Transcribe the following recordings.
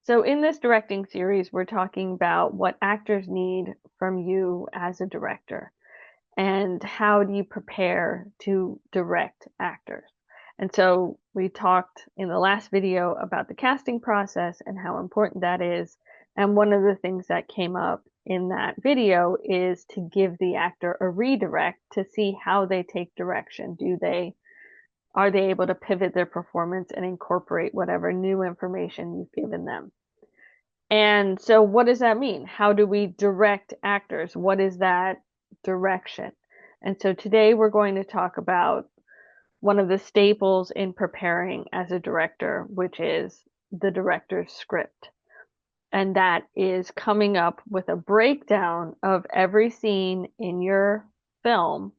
So in this directing series, we're talking about what actors need from you as a director and how do you prepare to direct actors. And so we talked in the last video about the casting process and how important that is. And one of the things that came up in that video is to give the actor a redirect to see how they take direction. Are they able to pivot their performance and incorporate whatever new information you've given them? And so what does that mean? How do we direct actors? What is that direction? And so today we're going to talk about one of the staples in preparing as a director, which is the director's script. And that is coming up with a breakdown of every scene in your film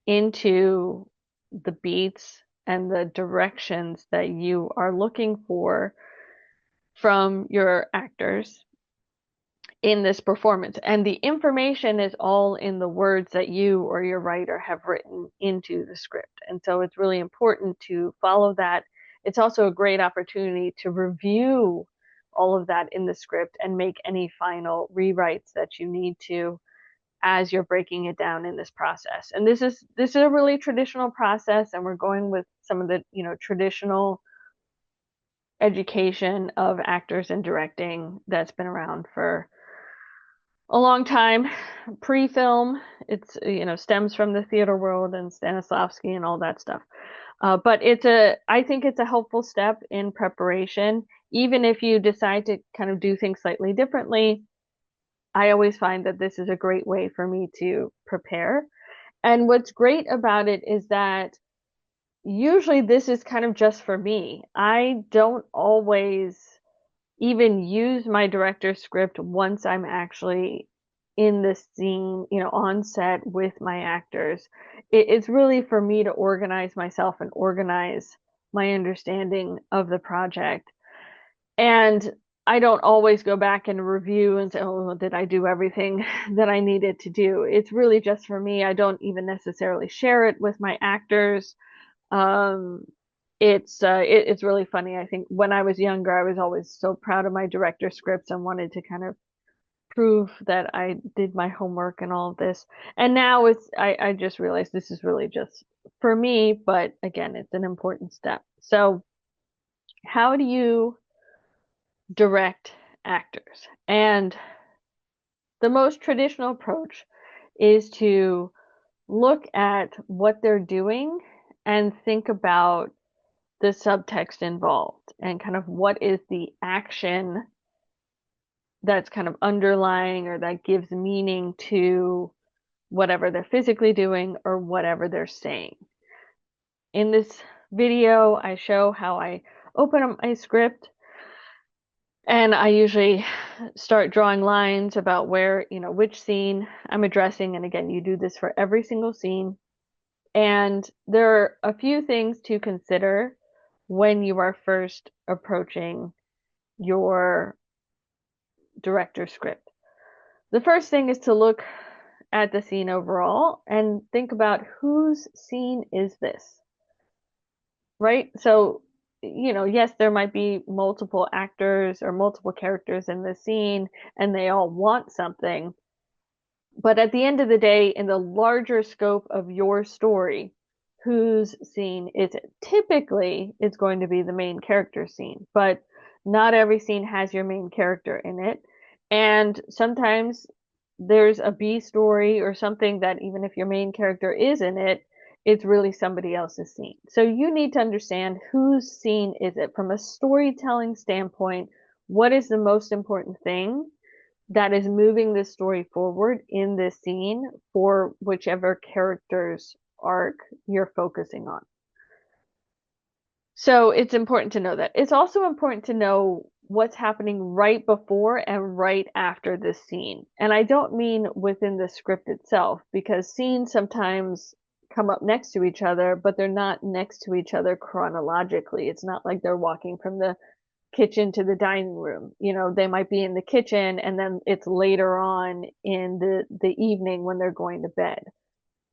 into the beats and the directions that you are looking for from your actors in this performance. And the information is all in the words that you or your writer have written into the script. And so it's really important to follow that. It's also a great opportunity to review all of that in the script and make any final rewrites that you need to as you're breaking it down in this process. And this is a really traditional process, and we're going with some of the, traditional education of actors and directing that's been around for a long time. Pre-film, it's stems from the theater world and Stanislavski and all that stuff. But I think it's a helpful step in preparation. Even if you decide to kind of do things slightly differently, I always find that this is a great way for me to prepare. And what's great about it is that usually this is kind of just for me. I don't always even use my director's script once I'm actually in the scene, on set with my actors. It's really for me to organize myself and organize my understanding of the project. And I don't always go back and review and say, oh, did I do everything that I needed to do? It's really just for me. I don't even necessarily share it with my actors. Um, it's really funny. I think when I was younger, I was always so proud of my director scripts and wanted to kind of prove that I did my homework and all of this. And now I just realized this is really just for me, but again, it's an important step. So how do you direct actors? And the most traditional approach is to look at what they're doing and think about the subtext involved and kind of what is the action that's kind of underlying or that gives meaning to whatever they're physically doing or whatever they're saying. In this video, I show how I open up my script, and I usually start drawing lines about where, which scene I'm addressing. And again, you do this for every single scene. And there are a few things to consider when you are first approaching your director script. The first thing is to look at the scene overall and think about whose scene is this, right? So, yes, there might be multiple actors or multiple characters in the scene and they all want something. But at the end of the day, in the larger scope of your story, whose scene is it? Typically, it's going to be the main character scene, but not every scene has your main character in it. And sometimes there's a B story or something that even if your main character is in it, it's really somebody else's scene. So you need to understand whose scene is it from a storytelling standpoint. What is the most important thing that is moving the story forward in this scene for whichever character's arc you're focusing on? So it's important to know that. It's also important to know what's happening right before and right after the scene. And I don't mean within the script itself, because scenes sometimes come up next to each other, but they're not next to each other chronologically. It's not like they're walking from the kitchen to the dining room. They might be in the kitchen and then it's later on in the evening when they're going to bed.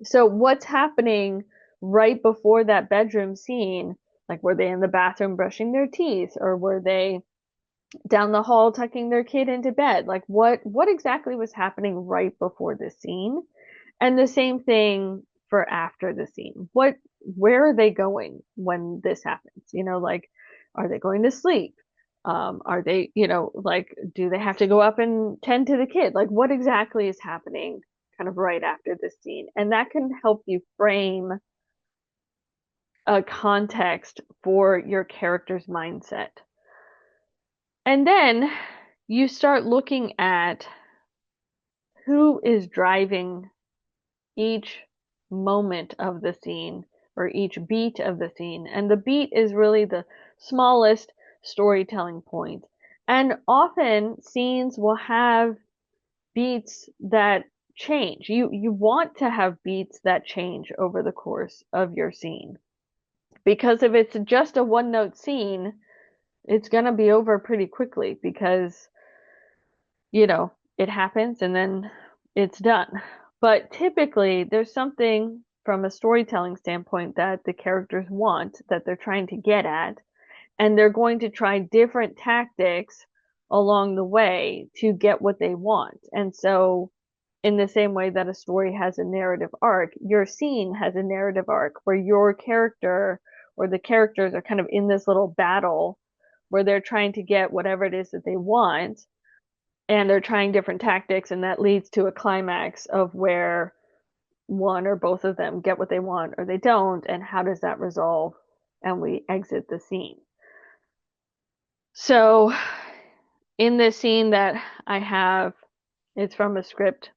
So what's happening right before that bedroom scene? Like, were they in the bathroom brushing their teeth, or were they down the hall tucking their kid into bed. Like what exactly was happening right before the scene? And the same thing for after the scene. Where are they going when this happens? Like, are they going to sleep? Are they, like, do they have to go up and tend to the kid? Like, what exactly is happening kind of right after the scene? And that can help you frame a context for your character's mindset. And then you start looking at who is driving each moment of the scene or each beat of the scene. And the beat is really the smallest storytelling point. And often scenes will have beats that change. You want to have beats that change over the course of your scene. Because if it's just a one note scene, it's going to be over pretty quickly because it happens and then it's done. But typically, there's something from a storytelling standpoint that the characters want, that they're trying to get at, and they're going to try different tactics along the way to get what they want. And so, in the same way that a story has a narrative arc, your scene has a narrative arc where your character or the characters are kind of in this little battle where they're trying to get whatever it is that they want, and they're trying different tactics, and that leads to a climax of where one or both of them get what they want or they don't, and how does that resolve, and we exit the scene. So in this scene that I have, it's from a script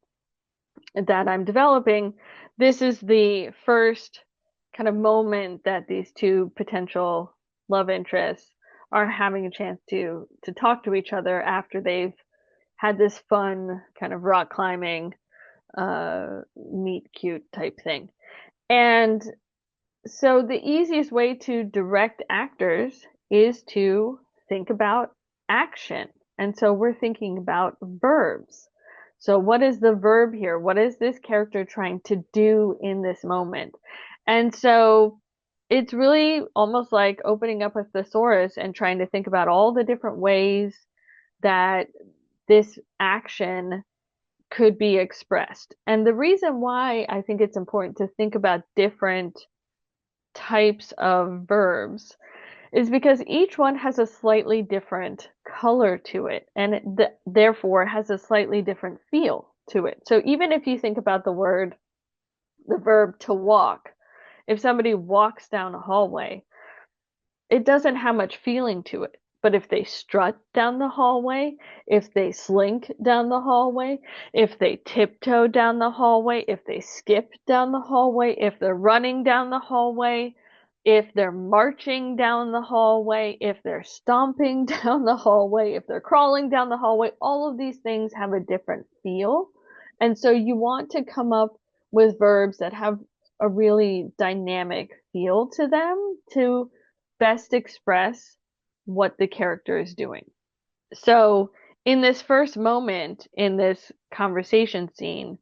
that I'm developing. This is the first kind of moment that these two potential love interests are having a chance to talk to each other after they've had this fun kind of rock climbing meet cute type thing. And so the easiest way to direct actors is to think about action. And so we're thinking about verbs. So what is the verb here? What is this character trying to do in this moment? And so it's really almost like opening up a thesaurus and trying to think about all the different ways that this action could be expressed. And the reason why I think it's important to think about different types of verbs is because each one has a slightly different color to it, and therefore has a slightly different feel to it. So even if you think about the verb to walk, if somebody walks down a hallway, it doesn't have much feeling to it. But if they strut down the hallway, if they slink down the hallway, if they tiptoe down the hallway, if they skip down the hallway, if they're running down the hallway, if they're marching down the hallway, if they're stomping down the hallway, if they're crawling down the hallway, all of these things have a different feel. And so you want to come up with verbs that have a really dynamic feel to them to best express what the character is doing. So, in this first moment in this conversation scene,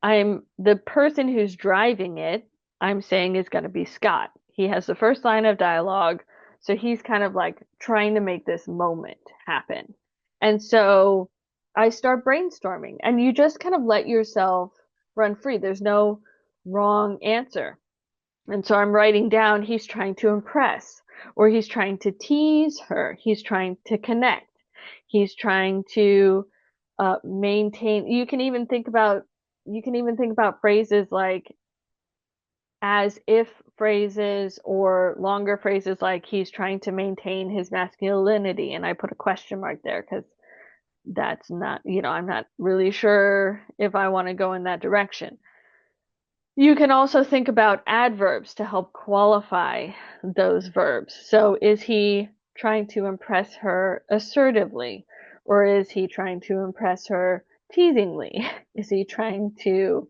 I'm the person who's driving it, I'm saying is going to be Scott. He has the first line of dialogue, so he's kind of like trying to make this moment happen. And so I start brainstorming, and you just kind of let yourself run free. There's no wrong answer. And so I'm writing down he's trying to impress, or he's trying to tease her, he's trying to connect, he's trying to maintain. You can even think about phrases like as if phrases, or longer phrases like he's trying to maintain his masculinity, and I put a question mark there because that's not, I'm not really sure if I want to go in that direction. You can also think about adverbs to help qualify those verbs. So is he trying to impress her assertively? Or is he trying to impress her teasingly? Is he trying to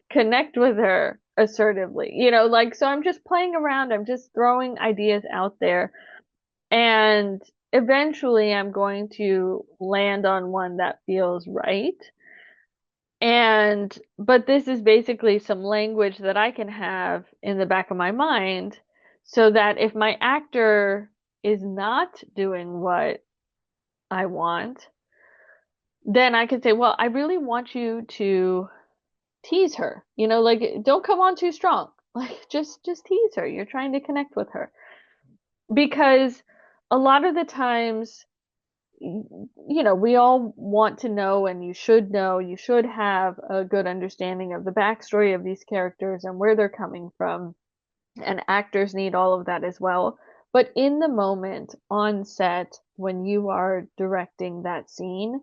connect with her assertively? So I'm just playing around. I'm just throwing ideas out there. And eventually I'm going to land on one that feels right. But this is basically some language that I can have in the back of my mind so that if my actor is not doing what I want, then I could say, well, I really want you to tease her. Like don't come on too strong. Like just tease her. You're trying to connect with her. Because a lot of the times, we all want to know, and you should have a good understanding of the backstory of these characters and where they're coming from. And actors need all of that as well. But in the moment on set, when you are directing that scene,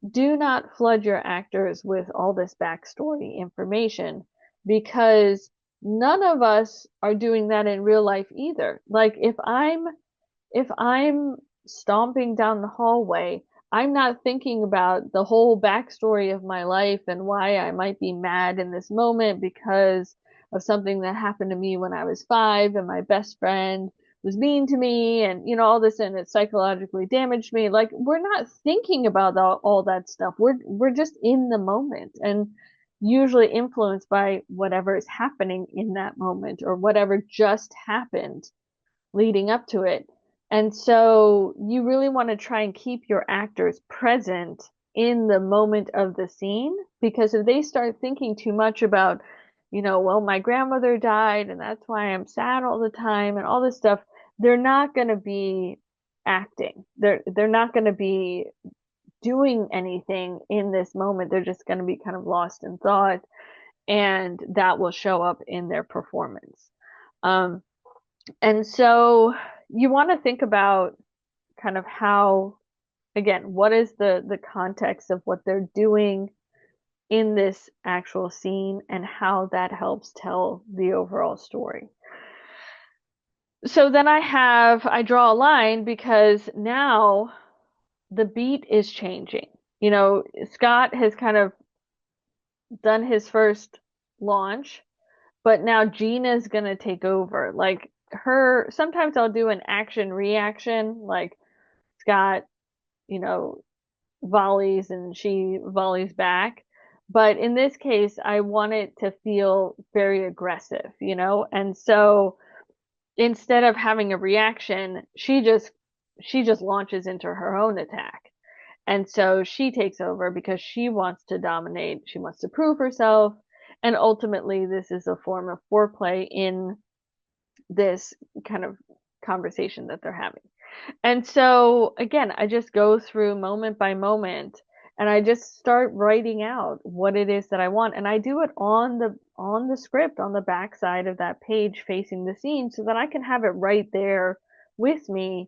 do not flood your actors with all this backstory information, because none of us are doing that in real life either. Like if I'm stomping down the hallway, I'm not thinking about the whole backstory of my life and why I might be mad in this moment because of something that happened to me when I was 5 and my best friend was mean to me and all this, and it psychologically damaged me. Like we're not thinking about all that stuff. We're just in the moment, and usually influenced by whatever is happening in that moment or whatever just happened leading up to it. And so you really want to try and keep your actors present in the moment of the scene, because if they start thinking too much about, well, my grandmother died and that's why I'm sad all the time and all this stuff, they're not going to be acting. They're not going to be doing anything in this moment. They're just going to be kind of lost in thought, and that will show up in their performance. Um, and so you want to think about kind of how, again, what is the context of what they're doing in this actual scene and how that helps tell the overall story. So then I draw a line because now the beat is changing. Scott has kind of done his first launch, but now Gina's gonna take over. Like sometimes I'll do an action reaction, like Scott, you know, volleys and she volleys back. But in this case, I want it to feel very aggressive, And so instead of having a reaction, she just launches into her own attack. And so she takes over because she wants to dominate, she wants to prove herself, and ultimately this is a form of foreplay in this kind of conversation that they're having. And so again, I just go through moment by moment and I just start writing out what it is that I want. And I do it on the script, on the back side of that page facing the scene, so that I can have it right there with me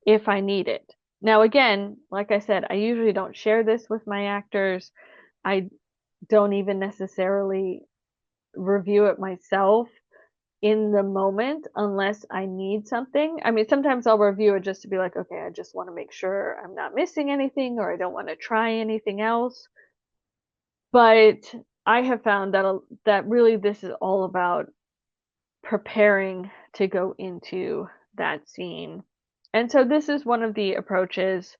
if I need it. Now again, like I said, I usually don't share this with my actors. I don't even necessarily review it myself in the moment unless I need something. I mean, sometimes I'll review it just to be like, okay, I just want to make sure I'm not missing anything or I don't want to try anything else. But I have found that really this is all about preparing to go into that scene. And so this is one of the approaches.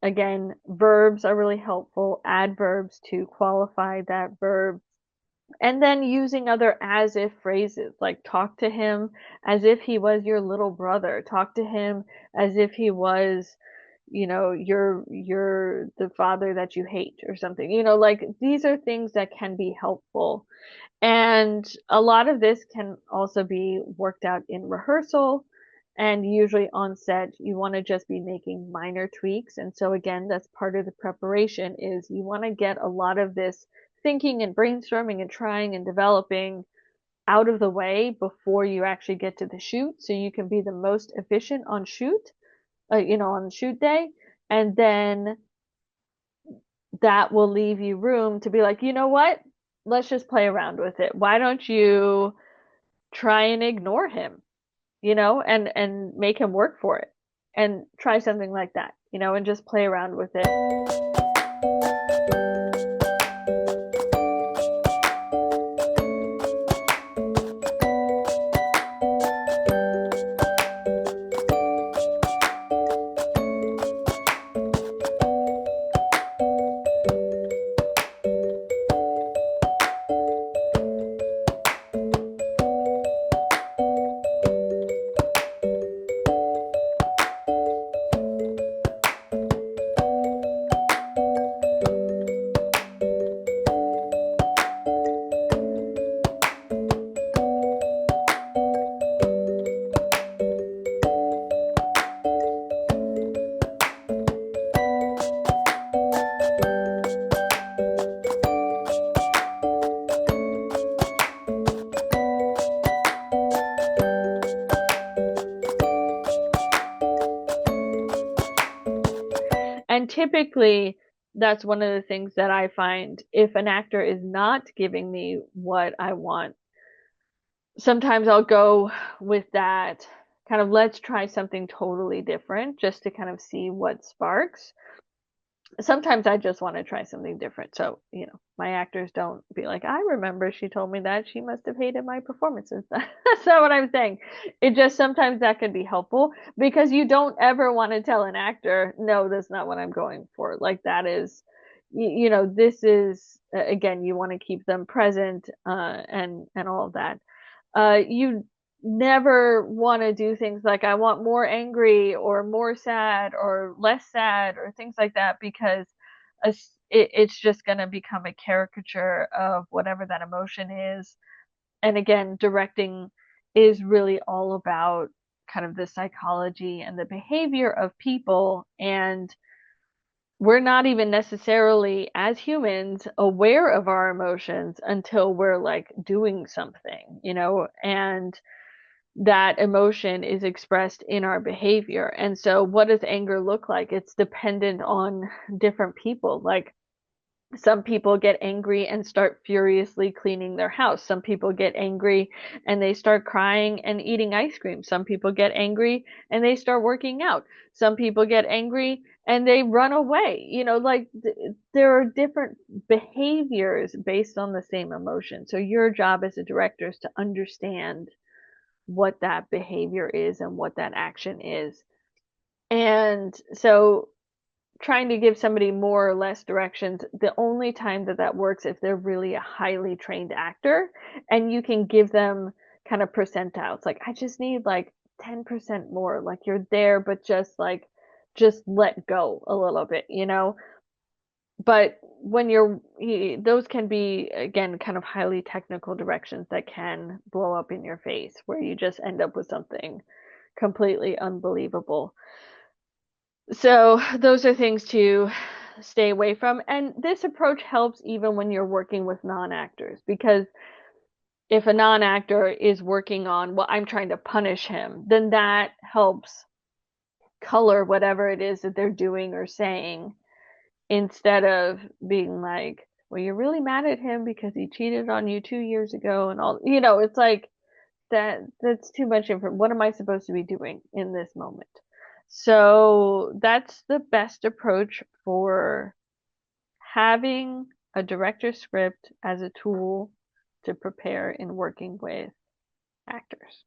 Again, verbs are really helpful. Adverbs to qualify that verb, and then using other as if phrases, like talk to him as if he was your little brother, talk to him as if he was, you're the father that you hate or something. Like these are things that can be helpful. And a lot of this can also be worked out in rehearsal, and usually on set you want to just be making minor tweaks. And so again, that's part of the preparation, is you want to get a lot of this thinking and brainstorming and trying and developing out of the way before you actually get to the shoot, so you can be the most efficient on shoot, on the shoot day. And then that will leave you room to be like, you know what? Let's just play around with it. Why don't you try and ignore him, and make him work for it, and try something like that, and just play around with it. And typically, that's one of the things that I find if an actor is not giving me what I want, sometimes I'll go with that kind of let's try something totally different just to kind of see what sparks. Sometimes I just want to try something different. So, my actors don't be like, I remember she told me that she must have hated my performances. That's not what I'm saying. It just sometimes that can be helpful because you don't ever want to tell an actor, no, that's not what I'm going for. Like that is, this is, again, you want to keep them present and all of that. You never want to do things like I want more angry or more sad or less sad or things like that because it's just going to become a caricature of whatever that emotion is. And again, directing is really all about kind of the psychology and the behavior of people. And we're not even necessarily, as humans, aware of our emotions until we're like doing something, and that emotion is expressed in our behavior. And so, what does anger look like? It's dependent on different people. Like, some people get angry and start furiously cleaning their house. Some people get angry and they start crying and eating ice cream. Some people get angry and they start working out. Some people get angry and they run away. Like there are different behaviors based on the same emotion. So your job as a director is to understand what that behavior is and what that action is. And so trying to give somebody more or less directions, the only time that that works if they're really a highly trained actor and you can give them kind of percentiles. Like, I just need like 10% more. Like, you're there, but just let go a little bit. But when those can be, again, kind of highly technical directions that can blow up in your face where you just end up with something completely unbelievable. So those are things to stay away from. And this approach helps even when you're working with non-actors, because if a non-actor is working on, well, I'm trying to punish him, then that helps color whatever it is that they're doing or saying, instead of being like, well, you're really mad at him because he cheated on you 2 years ago and all, it's like that's too much information. What am I supposed to be doing in this moment? So that's the best approach for having a director's script as a tool to prepare in working with actors.